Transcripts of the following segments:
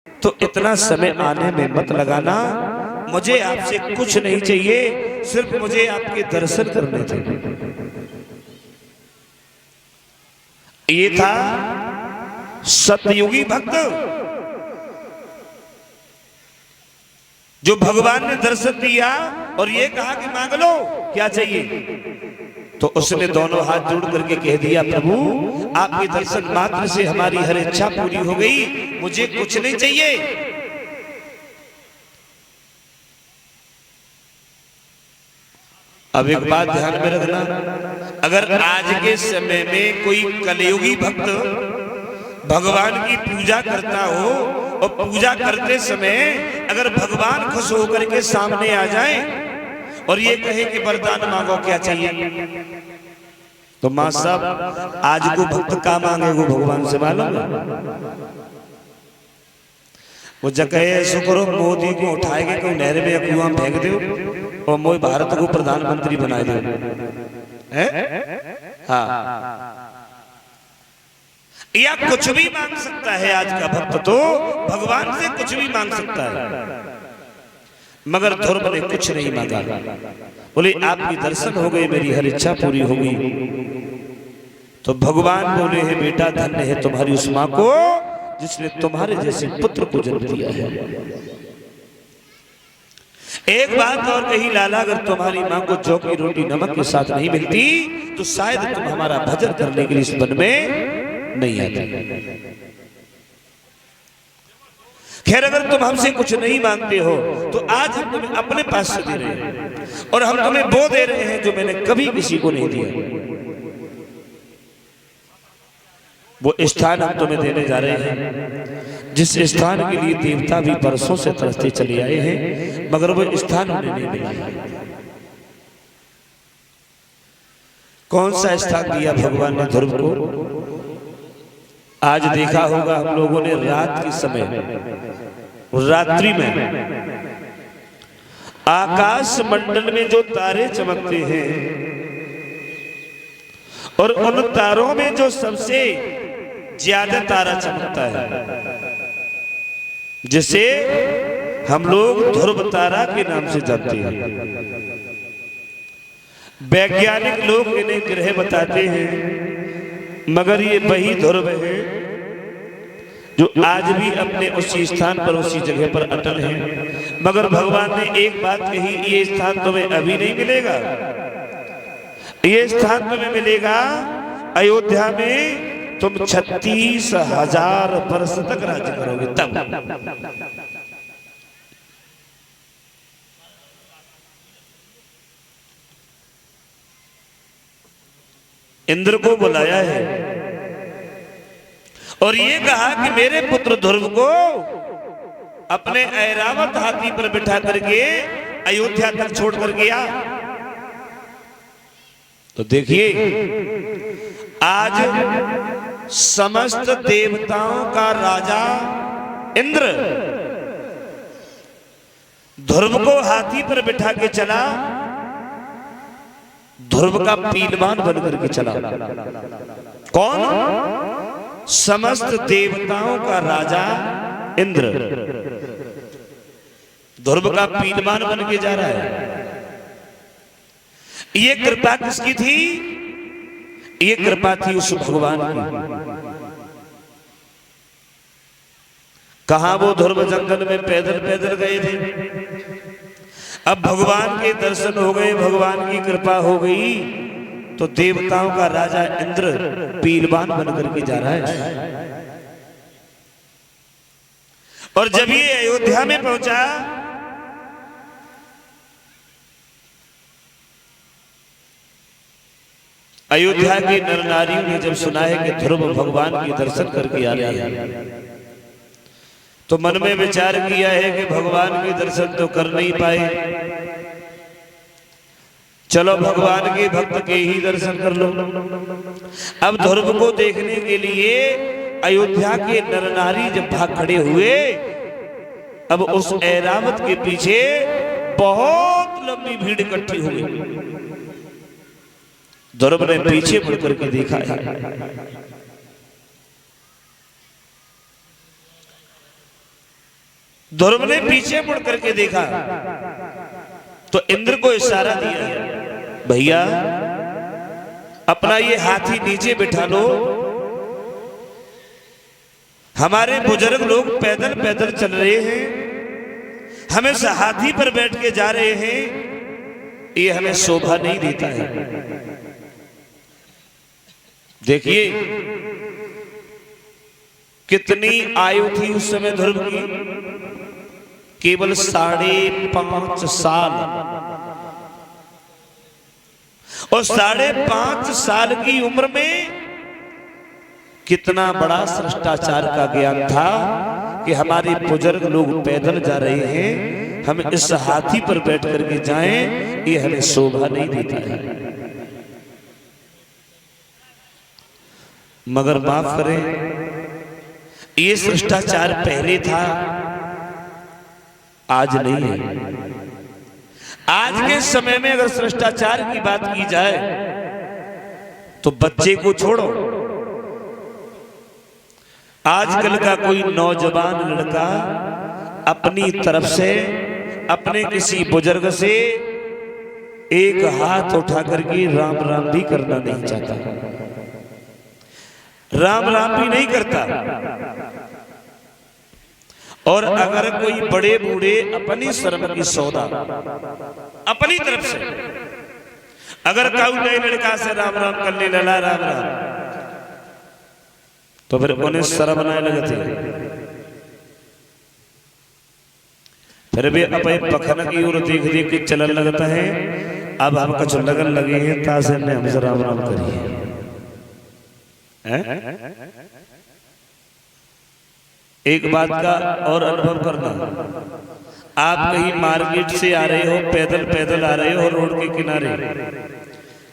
तो इतना समय आने में मत लगाना। मुझे आपसे कुछ नहीं चाहिए, सिर्फ मुझे आपके दर्शन करने थे। ये था सतयुगी भक्त जो भगवान ने दर्शन दिया और ये कहा कि मांग लो क्या चाहिए। तो उसने दोनों हाथ जोड़ करके कह दिया, प्रभु आपके दर्शन मात्र से हमारी हर इच्छा पूरी हो गई, मुझे कुछ नहीं चाहिए। अब एक बात ध्यान में रखना, अगर आज के समय में कोई कलयुगी भक्त भगवान की पूजा करता हो और पूजा करते समय अगर भगवान खुश होकर के सामने आ जाए और ये कहे कि वरदान मांगो क्या चाहिए, तो मां साहब आज को भक्त का मांगे वो भगवान से मालूम वो जगह शुक्र मोदी को उठाएगा कोई नहर में या कुआं फेंक दो और मोई भारत को प्रधानमंत्री बना दो। हाँ, या कुछ भी मांग सकता है आज का भक्त, तो भगवान से कुछ भी मांग सकता है। मगर ध्रुव ने कुछ नहीं मांगा, बोले आपकी दर्शन हो गए, मेरी हर इच्छा पूरी हो गई। तो भगवान बोले, है बेटा धन्य है तुम्हारी उस मां को जिसने तुम्हारे जैसे पुत्र को जन्म दिया है। एक बात और कही, लाला अगर तुम्हारी मां को जौ की रोटी नमक के साथ नहीं मिलती तो शायद तुम हमारा भजन करने के लिए इस वन में नहीं आते। खैर अगर तुम हमसे कुछ नहीं मांगते हो तो आज हम तुम्हें अपने पास से दे रहे हैं और हम तुम्हें वो दे रहे हैं जो मैंने कभी किसी को नहीं दिया। वो स्थान हम तुम्हें देने जा रहे हैं जिस स्थान के लिए देवता भी बरसों से तरसते चले आए हैं, मगर वो स्थान उन्हें नहीं मिला। कौन सा स्थान दिया भगवान ने ध्रुव को? आज देखा होगा हम लोगों ने रात के समय रात्रि में आकाश मंडल में जो तारे चमकते हैं और उन तारों में जो सबसे ज्यादा तारा चमकता है जिसे हम लोग ध्रुव तारा के नाम से जानते हैं। वैज्ञानिक लोग इन्हें ग्रह बताते हैं, मगर ये वही ध्रुव है जो आज भी अपने उसी स्थान पर उसी जगह पर अटल है। मगर भगवान ने एक बात कही, ये स्थान तुम्हें अभी नहीं मिलेगा, ये स्थान तुम्हें मिलेगा अयोध्या में, तुम 36,000 वर्ष तक राज्य करोगे तब। इंद्र को बुलाया है और ये कहा कि मेरे पुत्र ध्रुव को अपने ऐरावत हाथी पर बिठा करके अयोध्या तक छोड़ कर गया। तो देखिए आज समस्त देवताओं का राजा इंद्र ध्रुव को हाथी पर बिठा के चला, ध्रुव का पीलवान बनकर के चला। कौन? समस्त देवताओं का राजा इंद्र ध्रुव का पीलवान बन के जा रहा है। ये कृपा किसकी थी? ये कृपा थी उस भगवान की। कहां वो ध्रुव जंगल में पैदल पैदल गए थे, अब भगवान के दर्शन हो गए, भगवान की कृपा हो गई, तो देवताओं का राजा इंद्र पीलवान बनकर के जा रहा है। और जब ये अयोध्या में पहुंचा अयोध्या के नर नारियों ने जब सुना है कि ध्रुव भगवान के दर्शन करके आ रहे हैं, तो मन में विचार किया है कि भगवान के दर्शन तो कर नहीं पाए, चलो भगवान के भक्त के ही दर्शन कर लो। अब ध्रुव को देखने के लिए अयोध्या के नर नारी जब भाग खड़े हुए, अब उस ऐरावत के पीछे बहुत लंबी भीड़ इकट्ठी हो गई। ध्रुव ने पीछे मुड़कर के देखा है, ध्रुव ने पीछे मुड़ करके देखा तो इंद्र को इशारा दिया, भैया अपना ये हाथी नीचे बिठा लो, हमारे बुजुर्ग लोग पैदल पैदल चल रहे हैं, हमें हाथी पर बैठ के जा रहे हैं, ये हमें शोभा नहीं देता है। देखिए कितनी आयु थी उस समय ध्रुव की, केवल 5.5 साल। और 5.5 साल की उम्र में कितना बड़ा शिष्टाचार का ज्ञान था कि हमारे बुजुर्ग लोग पैदल जा रहे हैं, हम इस हाथी पर बैठ करके जाएं, ये हमें शोभा नहीं देता है। मगर माफ करें, ये शिष्टाचार पहले था, आज नहीं है। आज के समय में अगर शिष्टाचार की बात की जाए तो बच्चे को छोड़ो, आजकल का कोई नौजवान लड़का अपनी तरफ से अपने किसी बुजुर्ग से एक हाथ उठा करके राम राम भी करना नहीं चाहता, राम राम भी नहीं करता। और अगर कोई बड़े बूढ़े अपनी शर्म की सौदा अपनी तरफ से अगर कोई नए लड़का से राम राम करने लगा राम राम, तो फिर उन्हें शर्म आने लगती, फिर भी अपने पखन की ओर देख देख के चलन लगता है। अब हम कुछ लगन लगे हैं तासे ने हमसे राम राम करिए। एक बात का और अनुभव करना, आप कहीं मार्केट से आ रहे हो, पैदल पैदल आ रहे हो, रोड के किनारे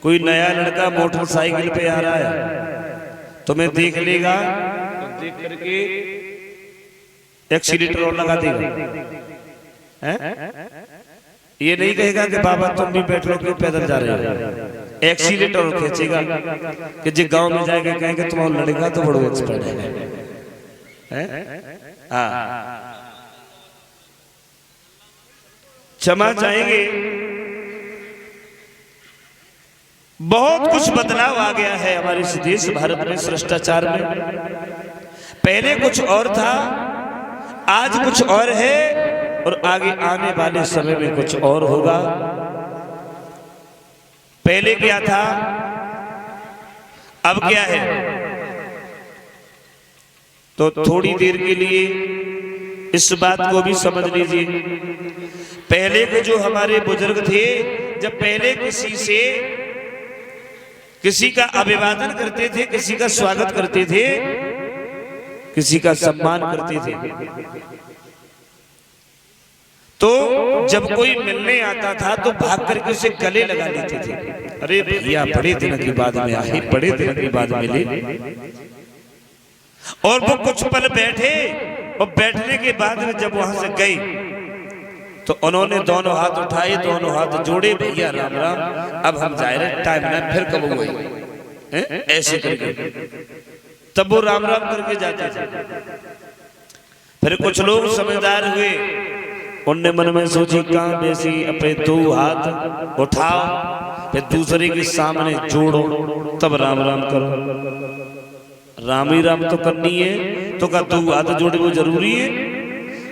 कोई नया लड़का मोटरसाइकिल पे आ रहा है, तुम्हें देख लेगा तो देख करके एक्सीलेटर और लगा देगा, ये नहीं कहेगा कि बाबा तुम भी पेट्रोल क्यों पैदल जा रहे हो, एक्सीलेटर और खींचेगा कि जो गांव में जाएगा कहेंगे तुम्हारा लड़का तो बड़ो एक्सपर्ट है। क्षमा चाहेंगे, बहुत कुछ बदलाव आ गया है हमारे इस देश भारत में शिष्टाचार में। पहले कुछ और था, आज कुछ और है, और आगे आने वाले समय में कुछ और होगा। पहले क्या था, अब क्या है, तो थोड़ी देर के लिए इस बात को भी समझ लीजिए। पहले के जो हमारे बुजुर्ग थे, जब पहले किसी का अभिवादन करते थे, किसी का स्वागत करते थे, किसी का सम्मान करते थे, तो जब कोई मिलने आता था तो भाग करके उसे गले लगा लेते थे, अरे भैया बड़े दिन के बाद में आए, बड़े दिन के बाद मिले। और वो कुछ पल बैठे, और बैठने के बाद में जब वहां से गए तो उन्होंने दोनों हाथ उठाए, दोनों हाथ जोड़े, भैया राम राम, अब हम जा रहे, टाइम ना फिर कब हुए, ऐसे करके तब वो राम राम करके जाते थे। फिर कुछ लोग समझदार हुए, उनने मन में सोची कहां बेसी अपने 2 हाथ उठाओ, फिर दूसरे के सामने जोड़ो, तब राम राम करो। राम ही राम तो करनी है, तो का 2 हाथ जोड़े वो जरूरी है।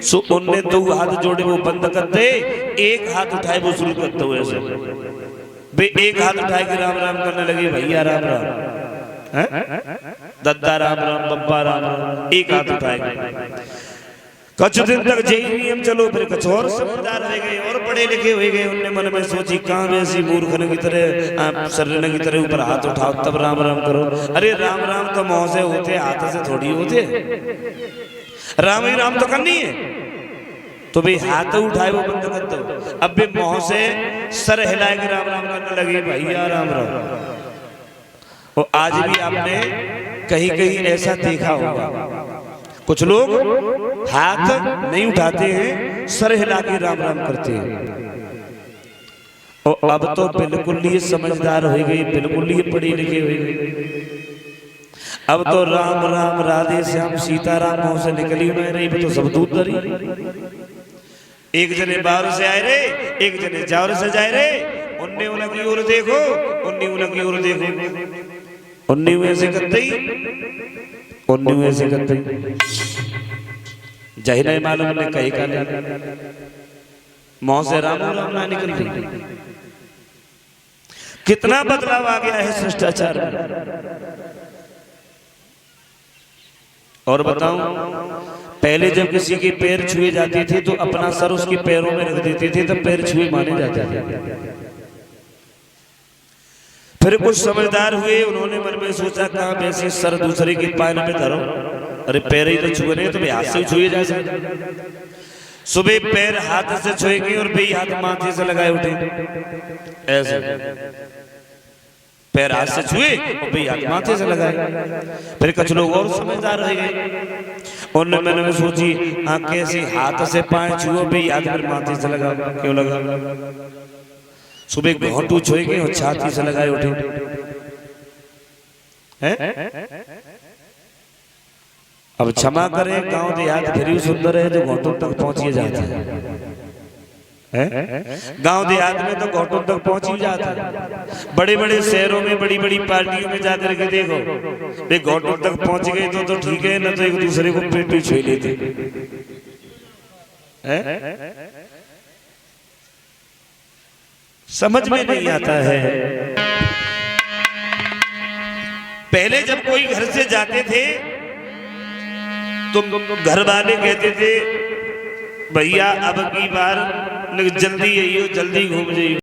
सो उनने 2 हाथ जोड़े वो बंद कर दे, एक हाथ उठाए वो शुरू करते हुए ऐसे बे, एक हाथ उठाए के राम राम करने लगे, भैया राम राम, दद्दा राम राम, बब्बा राम राम, एक हाथ उठाए। कुछ दिन तक यही नियम चलो, फिर कुछ और समझदार हो गए और पढ़े लिखे हो गए, उनने मन में सोची कहां वैसी मूर्खन की तरह शरीर की तरह ऊपर हाथ उठाओ तब राम राम करो। अरे राम राम तो मुंह से होते, हाथ से थोड़ी होते, राम ही राम तो करनी है, तो भाई हाथ उठाए वो बंद कर दो। अब भी मुंह से सर हिलाए के राम राम करने लगे, भैया राम राम। और आज भी आपने कहीं कहीं ऐसा देखा होगा, कुछ लोग हाथ नहीं उठाते हैं, सर हिला के राम राम करते हैं। और अब तो बिल्कुल ये समझदार हो गई, बिल्कुल ये पढ़े लिखे हो गए। अब तो राम राम राधे श्याम सीताराम मुंह से निकली नहीं रही, तो सब दूध धरी। एक जने बाहर से आए रे, एक जने जावर से जाए रे, उन्ने उन्हें की ओर देखो, उन्नी उन्हें की ओर देखो, उन्नी वैसे करते ही, उन्नी वैसे करते जही नहीं मालूम ने कही का मुंह से राम राम ना निकल रही। कितना बदलाव आ गया है शिष्टाचार में। और बताऊं, पहले जब किसी के पैर छुए जाते थे तो अपना सर उसके पैरों में रख देते थे, तब पैर छुए माने जाते थे। फिर कुछ समझदार हुए, उन्होंने मन में सोचा कहां वैसे सर दूसरे के पैर में धरो, अरे पैर ही तो छुए नहीं तो हाथ से छुए जा सकते। सुबह पैर हाथ से छुएंगे और बे हाथ माथे से लगाए उठे, ऐसे पैर हाथ से छुए और बे हाथ माथे से लगाए। फिर कुछ लोग और समझदार रह गए, उन्होंने मन में सोची हाँ कैसे हाथ से पाए छुओ बे हाथ फिर माथे से लगा, क्यों लगा। सुबह घोंटू छुएंगे और छाती से लगाए उठे, अब क्षमा करें गांव देहात फिर भी सुंदर है जो घोंटों तक पहुंचिए जाता है। गांव देहात में तो घोंटों तक पहुंच ही जाता है। बड़े बड़े शहरों में बड़ी बड़ी पार्टियों में जाकर के देखो, वे घोंटों तक पहुंच गए तो ठीक है, न तो एक दूसरे को पेट पे छुए लेते हैं। समझ में नहीं आता है। पहले जब कोई घर से जाते थे तो घर वाले कहते थे भैया अब की बार जल्दी आइयो, जल्दी घूम जाइयो।